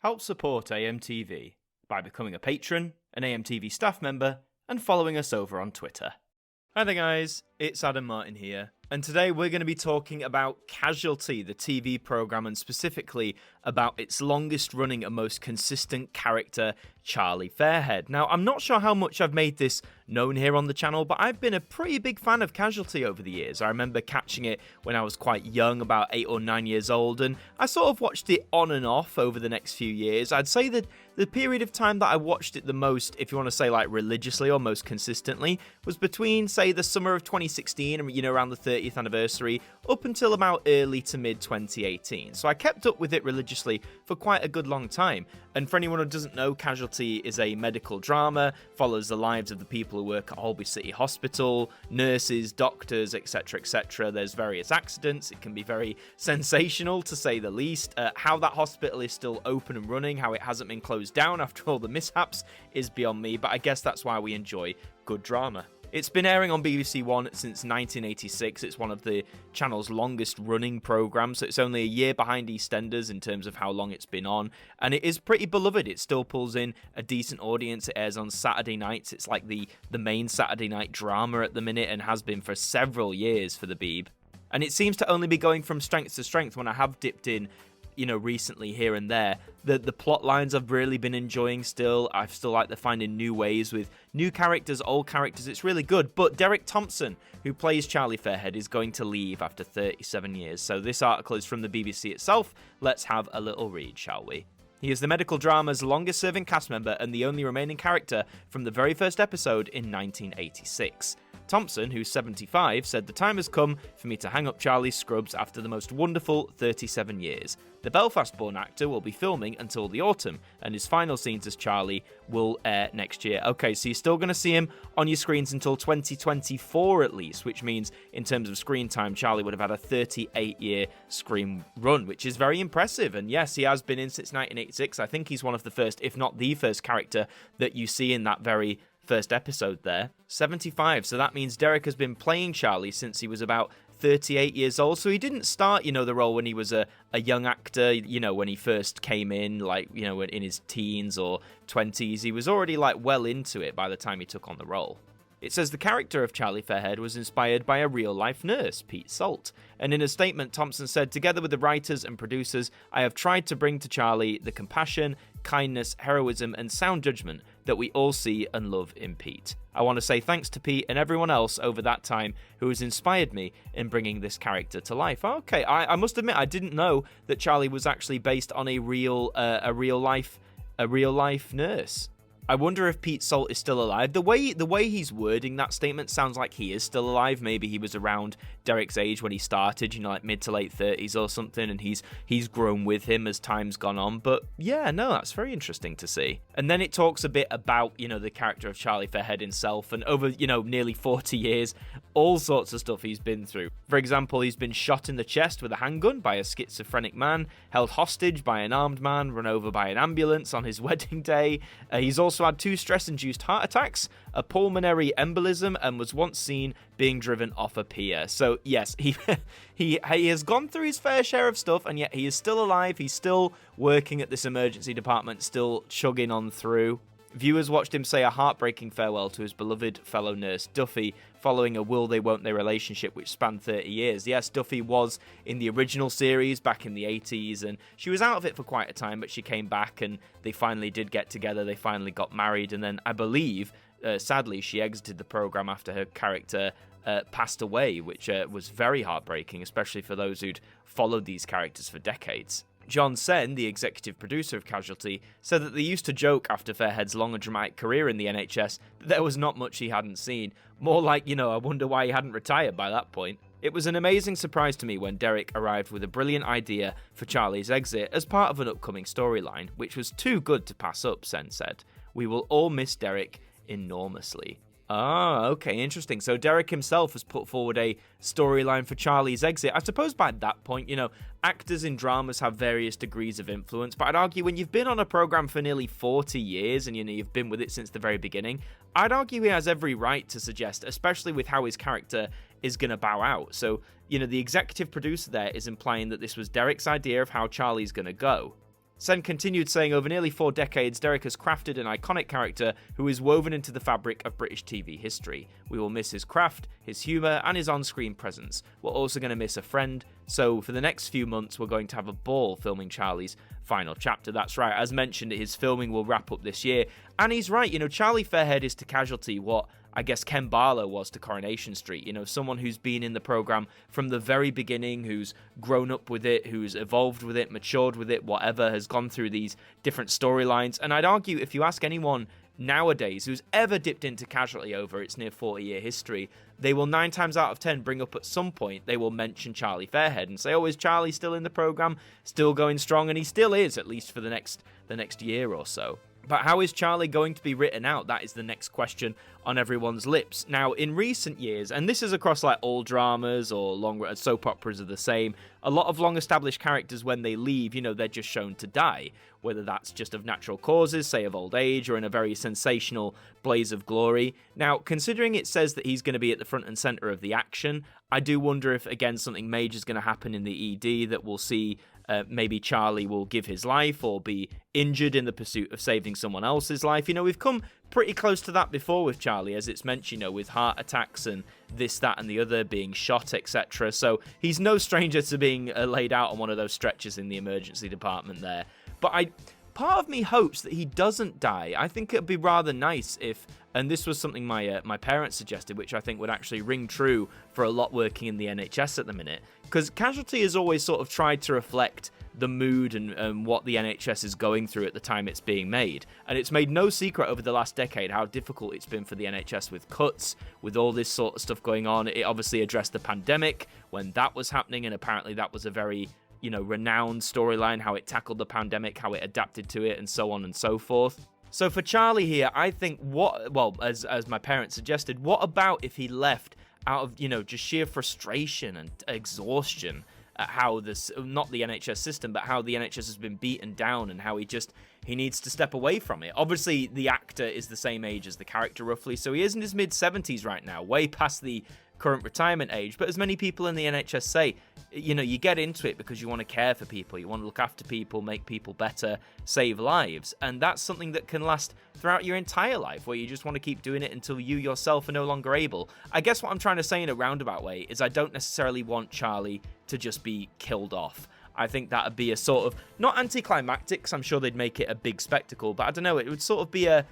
Help support AMTV by becoming a patron, an AMTV staff member, and following us over on Twitter. Hi there guys, it's Adam Martyn here, and today we're going to be talking about Casualty, the TV programme, and specifically about its longest running and most consistent character, Charlie Fairhead. Now, I'm not sure how much I've made this known here on the channel, but I've been a pretty big fan of Casualty over the years. I remember catching it when I was quite young, about 8 or 9 years old, and I sort of watched it on and off over the next few years. I'd say that the period of time that I watched it the most, if you want to say like religiously or most consistently, was between, say, the summer of 2016 and, around the 30th anniversary, up until about early to mid 2018. So I kept up with it religiously for quite a good long time. And for anyone who doesn't know, Casualty is a medical drama, follows the lives of the people who work at Holby City Hospital, nurses, doctors, etc, etc. There's various accidents. It can be very sensational, to say the least. How that hospital is still open and running, how it hasn't been closed down after all the mishaps, is beyond me, but I guess that's why we enjoy good drama. It's been airing on BBC One since 1986. It's one of the channel's longest running programmes, so it's only a year behind EastEnders in terms of how long it's been on, and it is pretty beloved. It still pulls in a decent audience. It airs on Saturday nights. It's like the main Saturday night drama at the minute, and has been for several years for the Beeb. And it seems to only be going from strength to strength. When I have dipped in recently here and there, the plot lines I've really been enjoying still. I still like to finding new ways with new characters, old characters. It's really good. But DEREK Thompson, who plays Charlie Fairhead, is going to leave after 37 years. So this article is from the BBC itself. Let's have a little read, shall we? He is the medical drama's longest-serving cast member and the only remaining character from the very first episode in 1986. Thompson, who's 75, said the time has come for me to hang up Charlie's scrubs after the most wonderful 37 years. The Belfast-born actor will be filming until the autumn, and his final scenes as Charlie will air next year. Okay, so you're still going to see him on your screens until 2024 at least, which means in terms of screen time, Charlie would have had a 38-year screen run, which is very impressive. And yes, he has been in since 1986. I think he's one of the first, if not the first character that you see in that very first episode there. 75, so that means DEREK has been playing Charlie since he was about 38 years old, so he didn't start, the role when he was a young actor, when he first came in, in his teens or 20s. He was already, well into it by the time he took on the role. It says the character of Charlie Fairhead was inspired by a real-life nurse, Pete Salt. And in a statement, Thompson said, "Together with the writers and producers, I have tried to bring to Charlie the compassion, kindness, heroism, and sound judgment that we all see and love in Pete. I want to say thanks to Pete and everyone else over that time who has inspired me in bringing this character to life." Okay, I must admit, I didn't know that Charlie was actually based on a real life nurse. I wonder if Pete Salt is still alive. The way he's wording that statement sounds like he is still alive. Maybe he was around DEREK's age when he started, like mid to late 30s or something, and he's grown with him as time's gone on. But yeah, no, that's very interesting to see. And then it talks a bit about, the character of Charlie Fairhead himself, and over, nearly 40 years, all sorts of stuff he's been through. For example, he's been shot in the chest with a handgun by a schizophrenic man, held hostage by an armed man, run over by an ambulance on his wedding day. He's also had 2 stress-induced heart attacks, a pulmonary embolism, and was once seen being driven off a pier. So yes, he has gone through his fair share of stuff, and yet he is still alive. He's still working at this emergency department, still chugging on through. Viewers watched him say a heartbreaking farewell to his beloved fellow nurse, Duffy, following a will-they-won't-they relationship which spanned 30 years. Yes, Duffy was in the original series back in the 80s, and she was out of it for quite a time, but she came back, and they finally did get together. They finally got married, and then I believe, sadly, she exited the programme after her character passed away, which was very heartbreaking, especially for those who'd followed these characters for decades. John Sen, the executive producer of Casualty, said that they used to joke after Fairhead's long and dramatic career in the NHS that there was not much he hadn't seen. More like, I wonder why he hadn't retired by that point. It was an amazing surprise to me when DEREK arrived with a brilliant idea for Charlie's exit as part of an upcoming storyline, which was too good to pass up, Sen said. We will all miss DEREK enormously. Ah, okay, interesting. So DEREK himself has put forward a storyline for Charlie's exit. I suppose by that point, actors in dramas have various degrees of influence, but I'd argue when you've been on a program for nearly 40 years and, you've been with it since the very beginning, I'd argue he has every right to suggest, especially with how his character is going to bow out. So, the executive producer there is implying that this was DEREK's idea of how Charlie's going to go. Sen continued saying, over nearly 4 decades, Derek has crafted an iconic character who is woven into the fabric of British TV history. We will miss his craft, his humour, and his on-screen presence. We're also going to miss a friend, so for the next few months, we're going to have a ball filming Charlie's final chapter. That's right, as mentioned, his filming will wrap up this year, and he's right, Charlie Fairhead is to Casualty what I guess Ken Barlow was to Coronation Street, someone who's been in the program from the very beginning, who's grown up with it, who's evolved with it, matured with it, whatever, has gone through these different storylines. And I'd argue if you ask anyone nowadays who's ever dipped into Casualty over its near 40-year history, they will 9 times out of 10 bring up at some point, they will mention Charlie Fairhead and say, oh, is Charlie still in the program, still going strong? And he still is, at least for the next year or so. But how is Charlie going to be written out? That is the next question on everyone's lips. Now, in recent years, and this is across like all dramas or long soap operas are the same, a lot of long-established characters, when they leave, they're just shown to die, whether that's just of natural causes, say of old age, or in a very sensational blaze of glory. Now, considering it says that he's going to be at the front and center of the action, I do wonder if, again, something major is going to happen in the ED that we'll see. Maybe Charlie will give his life or be injured in the pursuit of saving someone else's life. We've come pretty close to that before with Charlie, as it's mentioned, with heart attacks and this, that, and the other, being shot, etc. So he's no stranger to being laid out on one of those stretchers in the emergency department there. But part of me hopes that he doesn't die. I think it'd be rather nice if, and this was something my parents suggested, which I think would actually ring true for a lot working in the NHS at the minute, because Casualty has always sort of tried to reflect the mood and what the NHS is going through at the time it's being made. And it's made no secret over the last decade how difficult it's been for the NHS with cuts, with all this sort of stuff going on. It obviously addressed the pandemic when that was happening, and apparently that was a very renowned storyline, how it tackled the pandemic, how it adapted to it, and so on and so forth. So for Charlie here, I think as my parents suggested, what about if he left out of, just sheer frustration and exhaustion at how not the NHS system, but how the NHS has been beaten down and how he needs to step away from it. Obviously, the actor is the same age as the character roughly, so he is in his mid-70s right now, way past the current retirement age. But as many people in the NHS say, you get into it because you want to care for people, you want to look after people, make people better, save lives, and that's something that can last throughout your entire life, where you just want to keep doing it until you yourself are no longer able. I guess what I'm trying to say in a roundabout way is I don't necessarily want Charlie to just be killed off. I think that would be a sort of, not anticlimactic, because I'm sure they'd make it a big spectacle, but I don't know, it would sort of be a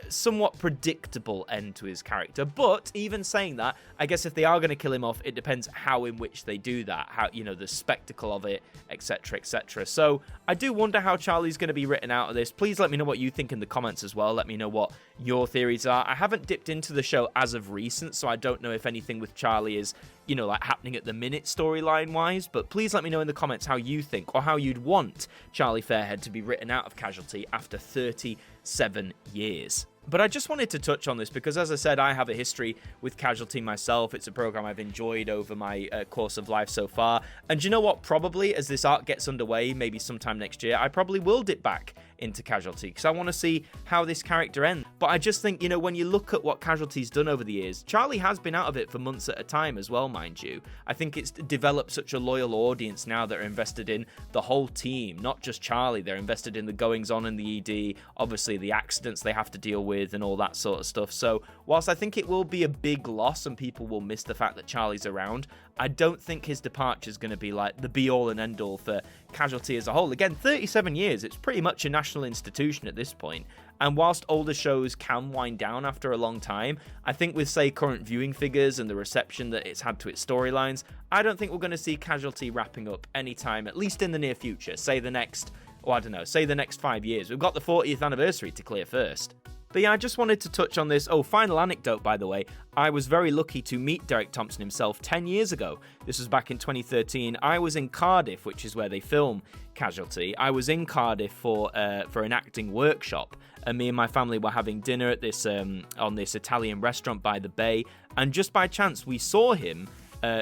somewhat predictable end to his character. But even saying that, I guess if they are going to kill him off, it depends how in which they do that, how the spectacle of it, etc, etc. So I do wonder how Charlie's going to be written out of this. Please let me know what you think in the comments as well. Let me know what your theories are. I haven't dipped into the show as of recent, so I don't know if anything with Charlie is like happening at the minute storyline wise, but please let me know in the comments how you think, or how you'd want Charlie Fairhead to be written out of Casualty after 37 years. But I just wanted to touch on this because, as I said, I have a history with Casualty myself. It's a program I've enjoyed over my course of life so far. And you know what? Probably as this arc gets underway, maybe sometime next year, I probably will dip back into Casualty because I want to see how this character ends. But I just think, when you look at what Casualty's done over the years, Charlie has been out of it for months at a time as well, mind you. I think it's developed such a loyal audience now that are invested in the whole team, not just Charlie. They're invested in the goings-on in the ED, obviously the accidents they have to deal with and all that sort of stuff. So whilst I think it will be a big loss and people will miss the fact that Charlie's around, I don't think his departure is going to be like the be-all and end-all for Casualty as a whole. Again, 37 years, it's pretty much a national institution at this point. And whilst older shows can wind down after a long time, I think with, say, current viewing figures and the reception that it's had to its storylines, I don't think we're going to see Casualty wrapping up anytime, at least in the near future. Say the next 5 years. We've got the 40th anniversary to clear first. But yeah, I just wanted to touch on this. Oh, final anecdote, by the way. I was very lucky to meet Derek Thompson himself 10 years ago. This was back in 2013. I was in Cardiff, which is where they film Casualty. I was in Cardiff for an acting workshop, and me and my family were having dinner at this on this Italian restaurant by the bay, and just by chance we saw him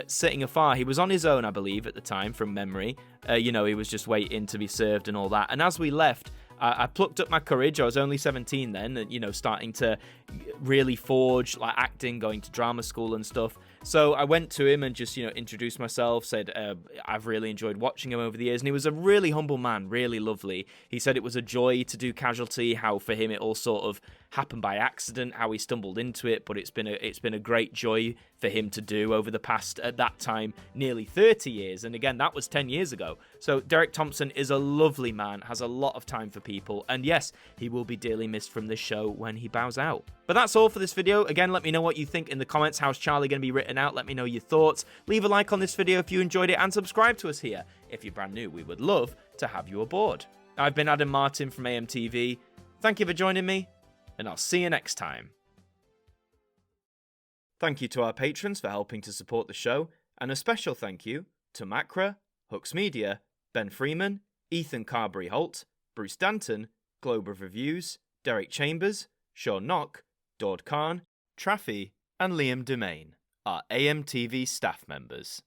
sitting afar. He was on his own, I believe, at the time, from memory. He was just waiting to be served and all that. And as we left, I plucked up my courage. I was only 17 then, and starting to really forge like acting, going to drama school and stuff. So I went to him and just, introduced myself, said I've really enjoyed watching him over the years, and he was a really humble man, really lovely. He said it was a joy to do Casualty, how for him it all sort of happened by accident, how he stumbled into it, but it's been a great joy for him to do over the past, at that time, nearly 30 years. And again, that was 10 years ago. So DEREK Thompson is a lovely man, has a lot of time for people, and yes, he will be dearly missed from this show when he bows out. But that's all for this video. Again, let me know what you think in the comments. How's Charlie going to be written out? Let me know your thoughts. Leave a like on this video if you enjoyed it, and subscribe to us here. If you're brand new, we would love to have you aboard. I've been Adam Martyn from AMTV. Thank you for joining me, and I'll see you next time. Thank you to our patrons for helping to support the show, and a special thank you to Macra, Hux Media, Ben Freeman, Ethan Carberry-Holt, Bruce Danton, Globe of Reviews, Derek Chambers, Sean Knock, Dord Khan, Traffy, and Liam Domain, our AMTV staff members.